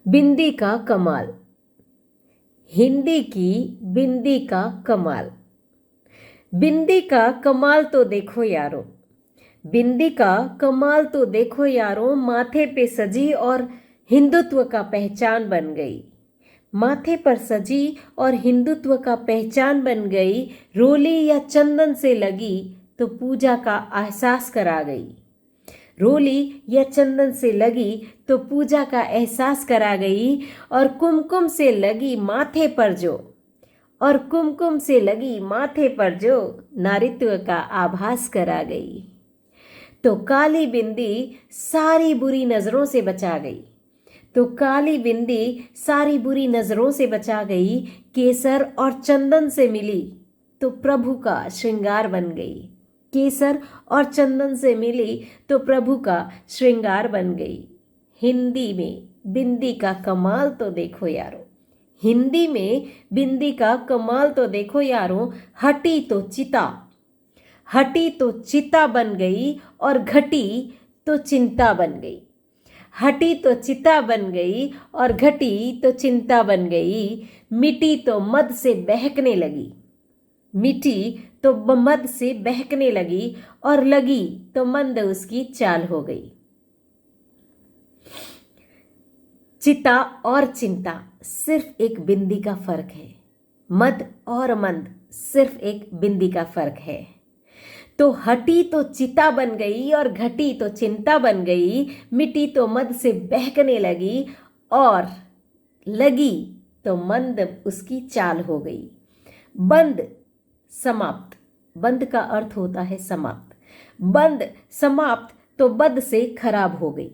बिंदी का कमाल। हिंदी की बिंदी का कमाल। बिंदी का कमाल तो देखो यारो, बिंदी का कमाल तो देखो यारो, माथे पे सजी और हिंदुत्व का पहचान बन गई। माथे पर सजी और हिंदुत्व का पहचान बन गई। रोली या चंदन से लगी तो पूजा का एहसास करा गई। रोली या चंदन से लगी तो पूजा का एहसास करा गई। और कुमकुम से लगी माथे पर जो, और कुमकुम से लगी माथे पर जो, नारित्व का आभास करा गई। तो काली बिंदी सारी बुरी नजरों से बचा गई। तो काली बिंदी सारी बुरी नजरों से बचा गई। केसर और चंदन से मिली तो प्रभु का श्रृंगार बन गई। केसर और चंदन से मिली तो प्रभु का श्रृंगार बन गई। हिंदी में बिंदी का कमाल तो देखो यारो, हिंदी में बिंदी का कमाल तो देखो यारो। हटी तो चिता, हटी तो चिता बन गई और घटी तो चिंता बन गई। हटी तो चिता बन गई और घटी तो चिंता बन गई। मिटी तो मद से बहकने लगी, मिटी तो मद से बहकने लगी और लगी तो मंद उसकी चाल हो गई। चिता और चिंता सिर्फ एक बिंदी का फर्क है। मद और मंद सिर्फ एक बिंदी का फर्क है। तो हटी तो चिता बन गई और घटी तो चिंता बन गई। मिटी तो मद से बहकने लगी और लगी तो मंद उसकी चाल हो गई। बंद समाप्त, बंद का अर्थ होता है समाप्त। बंद समाप्त तो बद से खराब हो गई।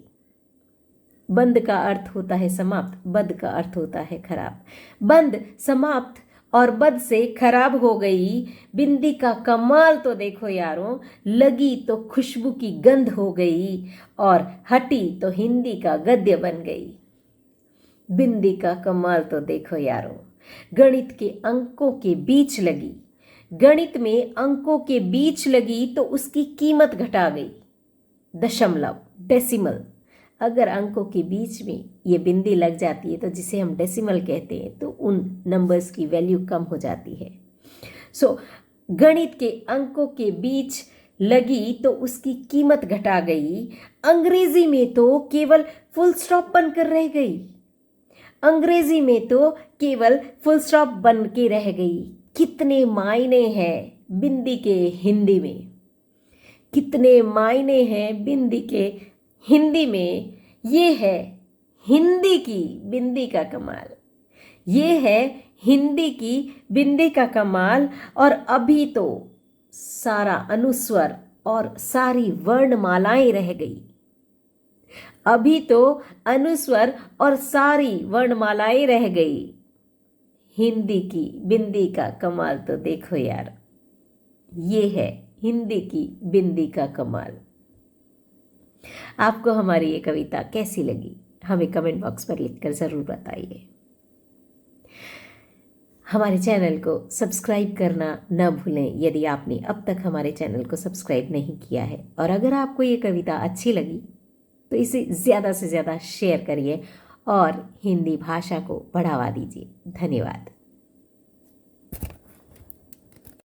बंद का अर्थ होता है समाप्त, बद का अर्थ होता है खराब। बंद समाप्त और बद से खराब हो गई। बिंदी का कमाल तो देखो यारों, लगी तो खुशबू की गंध हो गई और हटी तो हिंदी का गद्य बन गई। बिंदी का कमाल तो देखो यारों, गणित के अंकों के बीच लगी, गणित में अंकों के बीच लगी तो उसकी कीमत घटा गई। दशमलव, डेसिमल, अगर अंकों के बीच में ये बिंदी लग जाती है तो जिसे हम डेसिमल कहते हैं, तो उन नंबर्स की वैल्यू कम हो जाती है। सो गणित के अंकों के बीच लगी तो उसकी कीमत घटा गई। अंग्रेजी में तो केवल फुल स्टॉप बनकर रह गई। अंग्रेजी में तो केवल फुल स्टॉप बन के रह गई। कितने मायने हैं बिंदी के हिंदी में, कितने मायने हैं बिंदी के हिंदी में। ये है हिंदी की बिंदी का कमाल, ये है हिंदी की बिंदी का कमाल। और अभी तो सारा अनुस्वर और सारी वर्णमालाएं रह गई। अभी तो अनुस्वर और सारी वर्णमालाएं रह गई। हिंदी की बिंदी का कमाल तो देखो यार, ये है हिंदी की बिंदी का कमाल। आपको हमारी ये कविता कैसी लगी हमें कमेंट बॉक्स पर लिखकर ज़रूर बताइए। हमारे चैनल को सब्सक्राइब करना न भूलें यदि आपने अब तक हमारे चैनल को सब्सक्राइब नहीं किया है। और अगर आपको ये कविता अच्छी लगी तो इसे ज़्यादा से ज़्यादा शेयर करिए और हिंदी भाषा को बढ़ावा दीजिए। धन्यवाद।